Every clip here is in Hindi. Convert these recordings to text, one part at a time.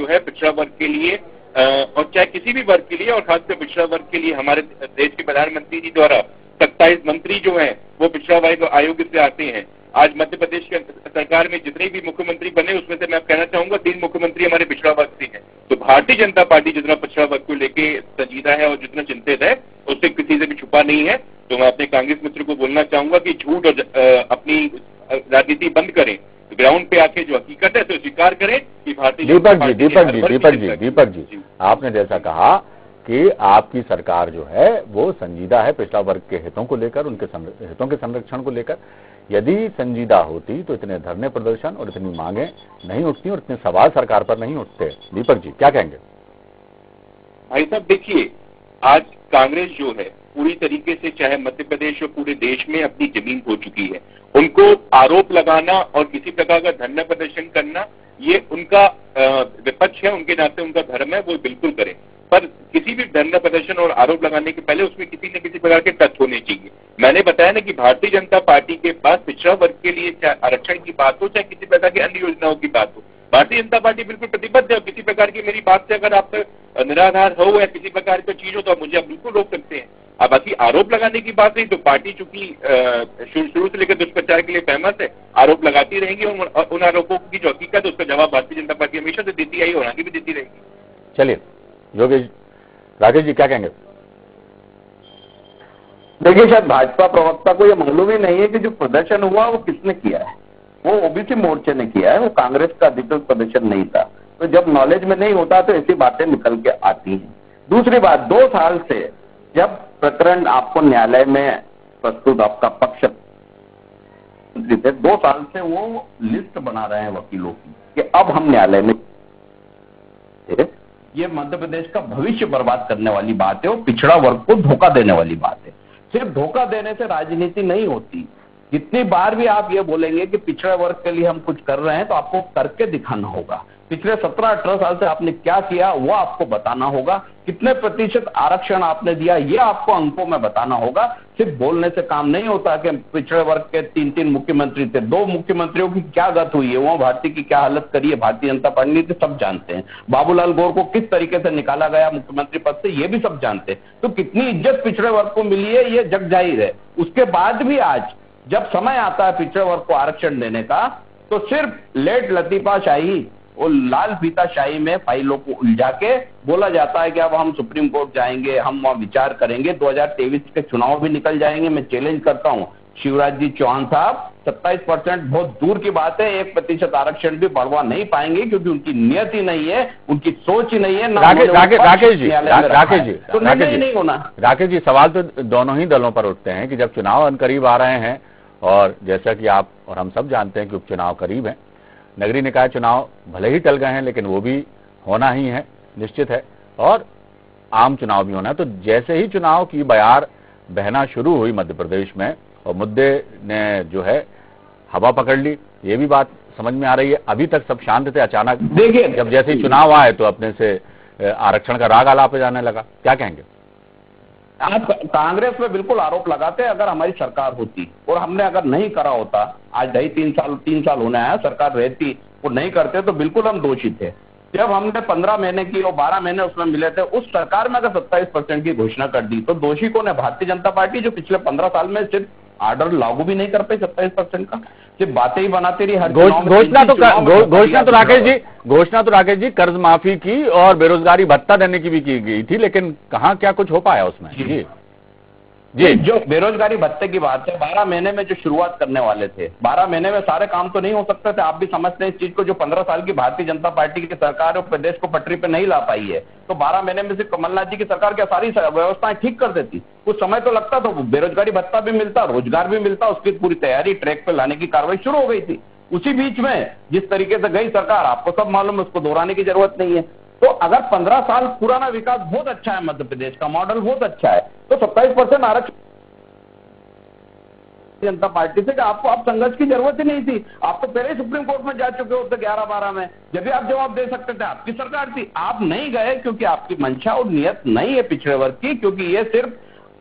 जो है पिछड़ा वर्ग के लिए और चाहे किसी भी वर्ग के लिए और खासकर पिछड़ा वर्ग के लिए हमारे देश के प्रधानमंत्री जी द्वारा 27 मंत्री जो हैं वो पिछड़ा वर्ग आयोग से आते हैं। आज मध्य प्रदेश के सरकार में जितने भी मुख्यमंत्री बने उसमें से मैं कहना चाहूंगा 3 मुख्यमंत्री हमारे पिछड़ा वर्ग से हैं। तो भारतीय जनता पार्टी जितना पिछड़ा वर्ग को लेके संजीदा है और जितना चिंतित है उससे किसी से भी छुपा नहीं है। तो मैं अपने कांग्रेस मित्र को बोलना चाहूंगा कि झूठ और अपनी राजनीति बंद करें, ग्राउंड पे आके जो हकीकत है तो स्वीकार करें कि भारतीय दीपक जी आपने जैसा कहा कि आपकी सरकार जो है वो संजीदा है पिछड़ा वर्ग के हितों को लेकर, उनके हितों के संरक्षण को लेकर। यदि संजीदा होती तो इतने धरने प्रदर्शन और इतनी मांगे नहीं उठती और इतने सवाल सरकार पर नहीं उठते। दीपक जी क्या कहेंगे? भाई साहब देखिए, आज कांग्रेस जो है पूरी तरीके से चाहे मध्य प्रदेश और पूरे देश में अपनी जमीन खो चुकी है। उनको आरोप लगाना और किसी प्रकार का धरना प्रदर्शन करना ये उनका विपक्ष है, उनके नाते उनका धर्म है, वो बिल्कुल करें। पर किसी भी धरना प्रदर्शन और आरोप लगाने के पहले उसमें किसी न किसी प्रकार के तथ्य होने चाहिए। मैंने बताया ना कि भारतीय जनता पार्टी के पास पिछड़ा वर्ग के लिए चाहे आरक्षण की बात हो चाहे किसी प्रकार की अन्य योजनाओं की बात हो, भारतीय जनता पार्टी बिल्कुल प्रतिबद्ध है। किसी प्रकार की मेरी बात से अगर आप निराधार हो या किसी प्रकार की चीज हो तो आप मुझे आप बिल्कुल रोक सकते हैं। अब बाकी आरोप लगाने की बात नहीं तो पार्टी चूंकि शुरू से लेकर दुष्प्रचार के लिए फेमस है, आरोप लगाती रहेंगी और उन आरोपों की जो हकीकत है उसका जवाब भारतीय जनता पार्टी हमेशा से देती आई और आगे भी देती रहेगी। चलिए योगेश, राकेश जी क्या कहेंगे? देखिए, शायद भाजपा प्रवक्ता को यह मालूम ही नहीं है कि जो प्रदर्शन हुआ वो किसने किया है। वो ओबीसी मोर्चे ने किया है, वो कांग्रेस का अधिकृत प्रदर्शन नहीं था। तो जब नॉलेज में नहीं होता तो ऐसी बातें निकल के आती हैं। दूसरी बात, 2 साल से जब प्रकरण आपको न्यायालय में प्रस्तुत आपका पक्ष थे, 2 साल से वो लिस्ट बना रहे हैं वकीलों की कि अब हम न्यायालय में, ये मध्य प्रदेश का भविष्य बर्बाद करने वाली बात है और पिछड़ा वर्ग को धोखा देने वाली बात है। सिर्फ धोखा देने से राजनीति नहीं होती। जितनी बार भी आप ये बोलेंगे कि पिछड़ा वर्ग के लिए हम कुछ कर रहे हैं तो आपको करके दिखाना होगा। पिछले 17-18 साल से आपने क्या किया वो आपको बताना होगा। कितने प्रतिशत आरक्षण आपने दिया ये आपको अंकों में बताना होगा। सिर्फ बोलने से काम नहीं होता कि पिछड़े वर्ग के 3 मुख्यमंत्री थे, 2 मुख्यमंत्रियों की क्या गत हुई है, वो भारतीय की क्या हालत करी है भारतीय जनता पार्टी ने, सब जानते हैं। बाबूलाल गौर को किस तरीके से निकाला गया मुख्यमंत्री पद से ये भी सब जानते हैं। तो कितनी इज्जत पिछड़े वर्ग को मिली है ये जग जाहिर है। उसके बाद भी आज जब समय आता है पिछड़े वर्ग को आरक्षण देने का तो सिर्फ लेट लतीफा शाही और लाल फीता शाही में फाइलों को उलझा के बोला जाता है कि अब हम सुप्रीम कोर्ट जाएंगे, हम वहां विचार करेंगे, 2023 के चुनाव भी निकल जाएंगे। मैं चैलेंज करता हूं शिवराज जी चौहान साहब, 27% बहुत दूर की बात है, 1% आरक्षण भी बढ़वा नहीं पाएंगे क्योंकि उनकी नियत ही नहीं है, उनकी सोच ही नहीं है। राकेश जी सवाल तो दोनों ही दलों पर उठते हैं कि जब चुनाव करीब आ रहे हैं और जैसा कि आप और हम सब जानते हैं कि उपचुनाव करीब है, नगरीय निकाय चुनाव भले ही टल गए हैं लेकिन वो भी होना ही है, निश्चित है, और आम चुनाव भी होना है। तो जैसे ही चुनाव की बयार बहना शुरू हुई मध्य प्रदेश में और मुद्दे ने जो है हवा पकड़ ली, ये भी बात समझ में आ रही है। अभी तक सब शांत थे, अचानक देखिए जब जैसे ही चुनाव आए तो अपने से आरक्षण का राग आलापे जाने लगा। क्या कहेंगे? आप कांग्रेस पे बिल्कुल आरोप लगाते हैं। अगर हमारी सरकार होती और हमने अगर नहीं करा होता, आज 3 साल होने आया, सरकार रहती वो नहीं करते तो बिल्कुल हम दोषी थे। जब हमने 15 महीने की और 12 महीने उसमें मिले थे, उस सरकार में अगर 27% की घोषणा कर दी तो दोषी कौन है? भारतीय जनता पार्टी, जो पिछले 15 साल में सिर्फ आर्डर लागू भी नहीं कर पाई 27% का, सिर्फ बातें ही बनाती रही। घोषणा तो राकेश जी कर्ज माफी की और बेरोजगारी भत्ता देने की भी की गई थी, लेकिन कहाँ क्या कुछ हो पाया उसमें? जी, जो बेरोजगारी भत्ते की बात है, 12 महीने में जो शुरुआत करने वाले थे, 12 महीने में सारे काम तो नहीं हो सकते थे। आप भी समझते हैं इस चीज को, जो 15 साल की भारतीय जनता पार्टी की सरकार और प्रदेश को पटरी पे नहीं ला पाई है, तो 12 महीने में सिर्फ कमलनाथ जी की सरकार क्या सारी व्यवस्थाएं ठीक कर देती? कुछ समय तो लगता था, बेरोजगारी भत्ता भी मिलता, रोजगार भी मिलता, उसकी पूरी तैयारी ट्रैक पे लाने की कार्रवाई शुरू हो गई थी। उसी बीच में जिस तरीके से गई सरकार, आपको सब मालूम है, उसको दोहराने की जरूरत नहीं है। तो अगर 15 साल पुराना विकास बहुत अच्छा है, मध्य प्रदेश का मॉडल बहुत अच्छा है, तो 27% आरक्षण जनता पार्टी से आपको आप संघर्ष की जरूरत ही नहीं थी। आप तो पहले ही सुप्रीम कोर्ट में जा चुके होते 11-12 में, जब भी आप जवाब दे सकते थे, आपकी सरकार थी। आप नहीं गए क्योंकि आपकी मंशा और नियत नहीं है पिछड़े वर्ग की, क्योंकि ये सिर्फ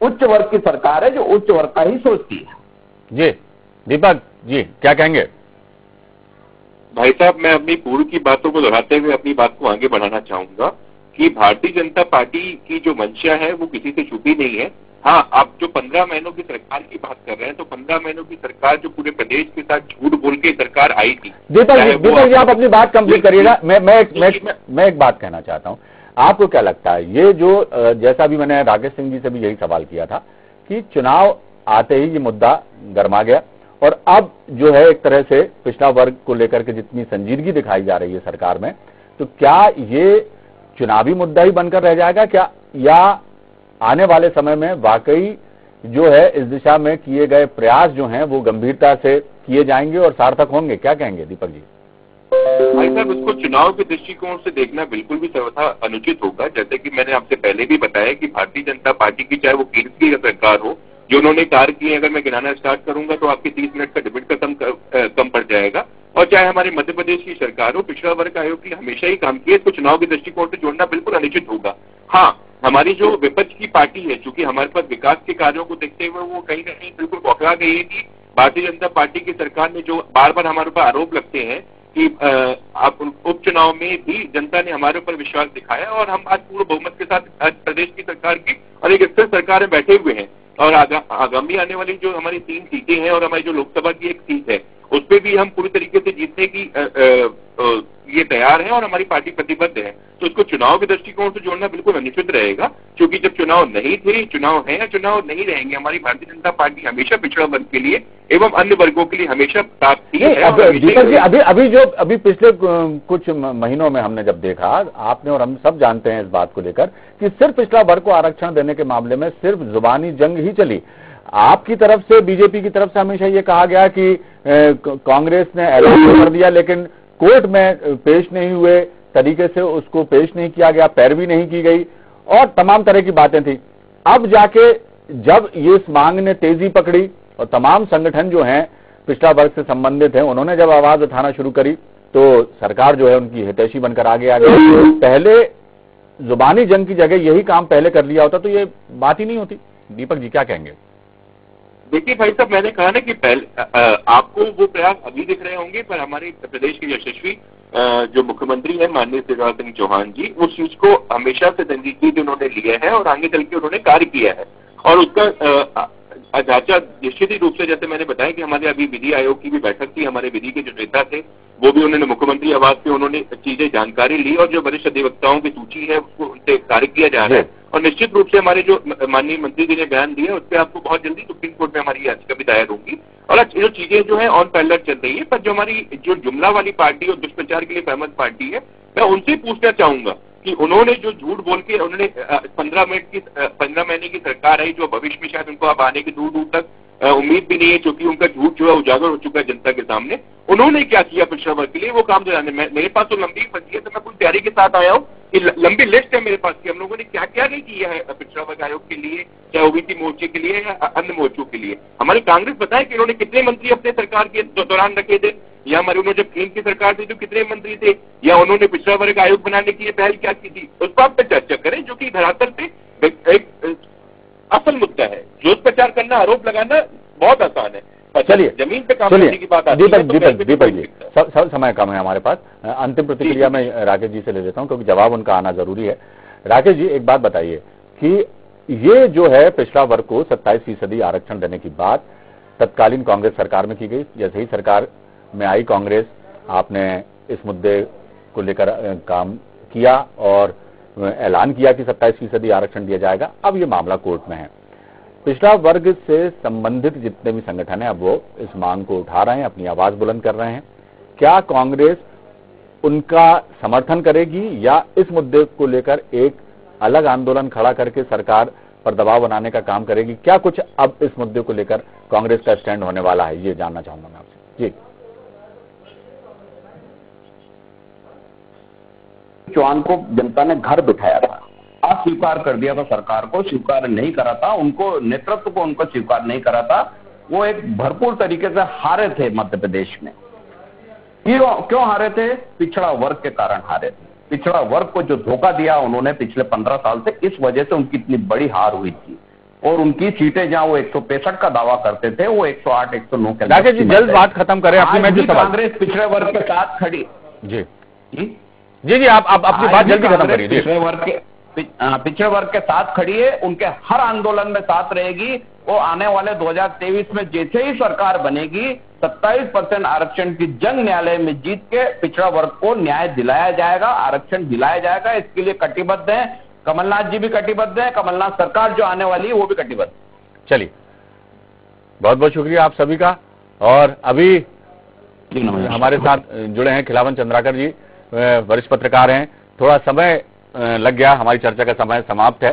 उच्च वर्ग की सरकार है जो उच्च वर्ग का ही सोचती है। जी दीपक जी क्या कहेंगे? भाई साहब, मैं अपनी पूर्व की बातों को दोहराते हुए अपनी बात को आगे बढ़ाना चाहूंगा कि भारतीय जनता पार्टी की जो मंशा है वो किसी से छुपी नहीं है। हाँ, आप जो 15 महीनों की सरकार की बात कर रहे हैं, तो 15 महीनों की सरकार जो पूरे प्रदेश के साथ झूठ बोल के सरकार आई थी। दीपक जी, आप अपनी बात कंप्लीट करिएगा। मैं एक बात कहना चाहता हूं। आपको क्या लगता है, ये जो जैसा भी मैंने राकेश सिंह जी से भी यही सवाल किया था कि चुनाव आते ही ये मुद्दा गर्मा गया और अब जो है एक तरह से पिछड़ा वर्ग को लेकर के जितनी संजीदगी दिखाई जा रही है सरकार में, तो क्या ये चुनावी मुद्दा ही बनकर रह जाएगा क्या, या आने वाले समय में वाकई जो है इस दिशा में किए गए प्रयास जो हैं वो गंभीरता से किए जाएंगे और सार्थक होंगे? क्या कहेंगे दीपक जी? भाई साहब, इसको चुनाव के दृष्टिकोण से देखना बिल्कुल भी सर्वथा अनुचित होगा। जैसे कि मैंने आपसे पहले भी बताया कि भारतीय जनता पार्टी की चाहे वो केंद्र की सरकार हो, जो उन्होंने कार्य किए, अगर मैं गिनाना स्टार्ट करूंगा तो आपके 30 मिनट का डिबेट कम पड़ जाएगा। और चाहे हमारे मध्य प्रदेश की सरकार हो, पिछड़ा वर्ग आयोग की हमेशा ही काम किया, इसको चुनाव के दृष्टिकोण से जोड़ना बिल्कुल अनुचित होगा। हाँ, हमारी जो विपक्ष की पार्टी है, चूंकि हमारे पास विकास के कार्यों को देखते हुए वो कहीं ना कहीं बिल्कुल बौखला गई है कि भारतीय जनता पार्टी की सरकार ने जो बार बार हमारे ऊपर आरोप लगते हैं कि आप उपचुनाव में भी जनता ने हमारे ऊपर विश्वास दिखाया और हम आज पूर्ण बहुमत के साथ आज प्रदेश की सरकार की और एक स्थिर सरकार में बैठे हुए हैं। और आगामी आने वाली जो हमारी 3 सीटें हैं और हमारी जो लोकसभा की एक सीट है, उस पर भी हम पूरी तरीके से जीतने की ये तैयार है और हमारी पार्टी प्रतिबद्ध है। तो इसको चुनाव के दृष्टिकोण से जोड़ना बिल्कुल अनुचित रहेगा, क्योंकि जब चुनाव नहीं थे, चुनाव है या चुनाव नहीं रहेंगे, हमारी भारतीय जनता पार्टी हमेशा पिछड़ा वर्ग के लिए एवं अन्य वर्गों के लिए हमेशा साथ थी है। दीपक जी, अभी पिछले कुछ महीनों में हमने जब देखा, आपने और हम सब जानते हैं इस बात को लेकर कि सिर्फ पिछड़ा वर्ग को आरक्षण देने के मामले में सिर्फ जुबानी जंग ही चली। आपकी तरफ से, बीजेपी की तरफ से हमेशा ये कहा गया कि कांग्रेस ने ऐलान कर दिया लेकिन कोर्ट में पेश नहीं हुए तरीके से उसको पेश नहीं किया गया, पैरवी नहीं की गई और तमाम तरह की बातें थी। अब जाके जब ये इस मांग ने तेजी पकड़ी और तमाम संगठन जो हैं पिछड़ा वर्ग से संबंधित हैं, उन्होंने जब आवाज उठाना शुरू करी तो सरकार जो है उनकी हितैषी बनकर आगे आ गई। पहले जुबानी जंग की जगह यही काम पहले कर लिया होता तो ये बात ही नहीं होती। दीपक जी, क्या कहेंगे? देखिए भाई साहब, मैंने कहा ना कि पहले आपको वो प्रयास अभी दिख रहे होंगे, पर हमारे प्रदेश के यशस्वी जो मुख्यमंत्री हैं माननीय शिवराज सिंह चौहान जी, उस चीज को हमेशा से संजीदगी उन्होंने लिया है और आगे चल के उन्होंने कार्य किया है। और उसका ढांचा निश्चित ही रूप से, जैसे मैंने बताया कि हमारे अभी विधि आयोग की भी बैठक थी, हमारे विधि के जो नेता थे वो भी उन्होंने मुख्यमंत्री आवास पे उन्होंने चीजें जानकारी ली और जो वरिष्ठ अधिवक्ताओं की सूची है उसको उनसे कार्य किया जा रहा है। और निश्चित रूप से हमारे जो माननीय मंत्री जी ने बयान दिया उस पर आपको बहुत जल्दी सुप्रीम कोर्ट में हमारी याचिका भी दायर होगी और जो चीजें जो है ऑन पैरेलल चल रही है। पर जो हमारी जो जुमला वाली पार्टी और दुष्प्रचार के लिए सहमत पार्टी है, मैं उनसे पूछना चाहूंगा कि उन्होंने जो झूठ बोल के उन्होंने 15 महीने की सरकार है, जो भविष्य में शायद उनको अब आने की दूर दूर तक उम्मीद भी नहीं है, क्योंकि उनका झूठ जो है उजागर हो चुका है जनता के सामने। उन्होंने क्या किया पिछड़ा वर्ग के लिए, वो काम दिलाने में मेरे पास तो लंबी फंसी है, तो मैं पूरी तैयारी के साथ आया हूँ कि लंबी लिस्ट है मेरे पास कि हम लोगों ने क्या क्या नहीं किया है पिछड़ा वर्ग आयोग के लिए, चाहे ओबीसी मोर्चे के लिए या अन्य मोर्चों के लिए। हमारी कांग्रेस बताए कि उन्होंने कितने मंत्री अपने सरकार के दौरान रखे थे, या हमारी उन्होंने जब केंद्र की सरकार थी तो कितने मंत्री थे, या उन्होंने पिछड़ा वर्ग आयोग बनाने की पहल क्या की थी, उस बात पर चर्चा करें जो कि धरातल पे एक असल मुद्दा है। जोश प्रचार करना, आरोप लगाना बहुत आसान है, चलिए जमीन पे काम करने की बात आती है। दीपक जी, सब समय कम है हमारे पास, अंतिम प्रतिक्रिया मैं राकेश जी से ले लेता हूं क्योंकि जवाब उनका आना जरूरी है। राकेश जी, एक बात बताइए कि ये जो है पिछड़ा वर्ग को 27% आरक्षण देने की बात तत्कालीन कांग्रेस सरकार में की गई। जैसे ही सरकार में आई कांग्रेस, आपने इस मुद्दे को लेकर काम किया और ऐलान किया कि 27% आरक्षण दिया जाएगा। अब ये मामला कोर्ट में है। पिछड़ा वर्ग से संबंधित जितने भी संगठन हैं अब वो इस मांग को उठा रहे हैं, अपनी आवाज बुलंद कर रहे हैं। क्या कांग्रेस उनका समर्थन करेगी या इस मुद्दे को लेकर एक अलग आंदोलन खड़ा करके सरकार पर दबाव बनाने का काम करेगी? क्या कुछ अब इस मुद्दे को लेकर कांग्रेस का स्टैंड होने वाला है, ये जानना चाहूंगा मैं आपसे। जी, चौहान को जनता ने घर बिठाया था, अस्वीकार कर दिया था, सरकार को स्वीकार नहीं करा था, उनको नेतृत्व को उनको स्वीकार नहीं करा था। वो एक भरपूर तरीके से हारे थे मध्य प्रदेश में। क्यों हारे थे? पिछड़ा वर्ग के कारण हारे थे। पिछड़ा वर्ग को जो धोखा दिया उन्होंने पिछले 15 साल से, इस वजह से उनकी इतनी बड़ी हार हुई थी। और उनकी सीटें जहां वो 165 का दावा करते थे वो 108 109 के राकेश जी जल्द बात खत्म करें अपनी। मैं जो सवाल कांग्रेस पिछड़े वर्ग के साथ खड़ी। जी जी जी जी आप अपनी बात जल्दी खत्म करिए। पिछड़े वर्ग के साथ खड़ी है, उनके हर आंदोलन में साथ रहेगी। वो आने वाले 2023 में जैसे ही सरकार बनेगी 27% आरक्षण की जंग न्यायालय में जीत के पिछड़ा वर्ग को न्याय दिलाया जाएगा, आरक्षण दिलाया जाएगा। इसके लिए कटिबद्ध है, कमलनाथ जी भी कटिबद्ध है, कमलनाथ सरकार जो आने वाली है वो भी कटिबद्ध। चलिए बहुत बहुत शुक्रिया आप सभी का। और अभी हमारे साथ जुड़े हैं खिलावन चंद्राकर जी, वरिष्ठ पत्रकार हैं। थोड़ा समय लग गया, हमारी चर्चा का समय समाप्त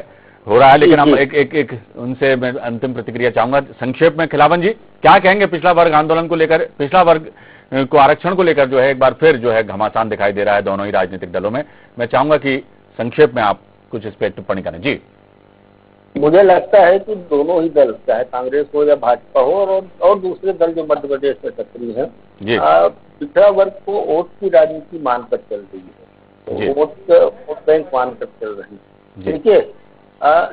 हो रहा है, लेकिन हम एक उनसे मैं अंतिम प्रतिक्रिया चाहूंगा। संक्षेप में खिलावन जी क्या कहेंगे पिछड़ा वर्ग आंदोलन को लेकर, पिछड़ा वर्ग को आरक्षण को लेकर जो है एक बार फिर जो है घमासान दिखाई दे रहा है दोनों ही राजनीतिक दलों में। मैं चाहूंगा कि संक्षेप में आप कुछ इस पर टिप्पणी करें। जी मुझे लगता है कि दोनों ही दल, चाहे कांग्रेस हो या भाजपा हो और दूसरे दल जो मध्य प्रदेश में सक्रिय है, पिछड़ा वर्ग को वोट की राजनीति मानकर चल रही है, वोट बैंक मानकर चल रही है। ठीक है,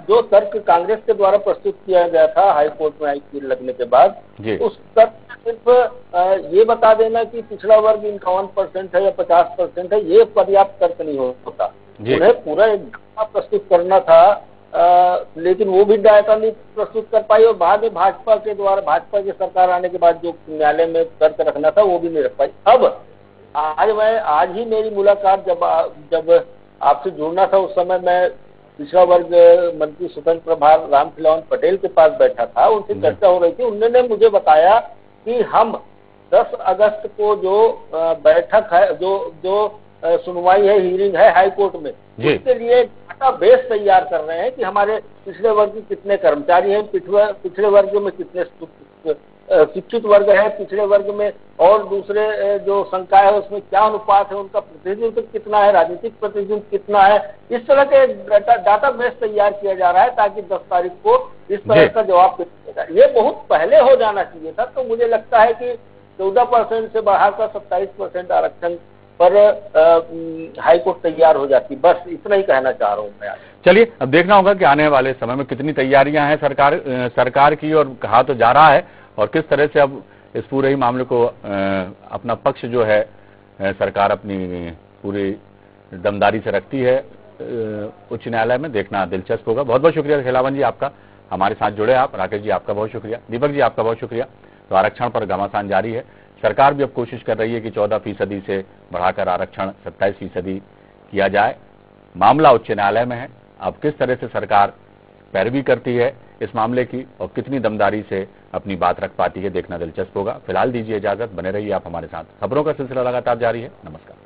जो तर्क कांग्रेस के द्वारा प्रस्तुत किया गया था हाई कोर्ट में आईपीएल लगने के बाद, उस तर्क सिर्फ ये बता देना कि पिछड़ा वर्ग 51% है या 50% है, ये पर्याप्त तर्क नहीं होता। उन्हें पूरा एक डाटा प्रस्तुत करना था, लेकिन वो भी डाटा नहीं प्रस्तुत कर पाई। और बाद में भाजपा की सरकार आने के बाद जो न्यायालय में तर्क रखना था वो भी नहीं रख पाई। अब आज ही मेरी मुलाकात जब आपसे जुड़ना था उस समय मैं पिछड़ा वर्ग मंत्री स्वतंत्र प्रभार रामखिलावन पटेल के पास बैठा था, उनसे चर्चा हो रही थी। उन्होंने मुझे बताया कि हम 10 अगस्त को जो बैठक है, जो सुनवाई है, हियरिंग है हाई कोर्ट में, उसके लिए डाटा बेस तैयार कर रहे हैं कि हमारे पिछड़े वर्ग के कितने कर्मचारी हैं, पिछड़े वर्ग में कितने शिक्षित वर्ग है, पिछड़े वर्ग में और दूसरे जो संकाय है उसमें क्या अनुपात है, उनका प्रतिनिधित्व कितना है, राजनीतिक प्रतिनिधित्व कितना है। इस तरह के डाटा बेस तैयार किया जा रहा है ताकि 10 तारीख को इस तरह का जवाब मिलेगा। ये बहुत पहले हो जाना चाहिए था। तो मुझे लगता है कि 14% से बढ़ाकर 27% आरक्षण पर हाईकोर्ट तैयार हो जाती। बस इतना ही कहना चाह रहा हूँ मैं आज। चलिए अब देखना होगा कि आने वाले समय में कितनी तैयारियां हैं सरकार की, और कहा तो जा रहा है, और किस तरह से अब इस पूरे ही मामले को अपना पक्ष जो है सरकार अपनी पूरी दमदारी से रखती है उच्च न्यायालय में, देखना दिलचस्प होगा। बहुत बहुत शुक्रिया खिलावन जी आपका, हमारे साथ जुड़े आप। राकेश जी आपका बहुत शुक्रिया, दीपक जी आपका बहुत शुक्रिया। तो आरक्षण पर घमासान जारी है। सरकार भी अब कोशिश कर रही है कि 14% से बढ़ाकर आरक्षण 27% किया जाए। मामला उच्च न्यायालय में है। अब किस तरह से सरकार पैरवी करती है इस मामले की और कितनी दमदारी से अपनी बात रख पाती है, देखना दिलचस्प होगा। फिलहाल दीजिए इजाजत, बने रहिए आप हमारे साथ। खबरों का सिलसिला लगातार जारी है। नमस्कार।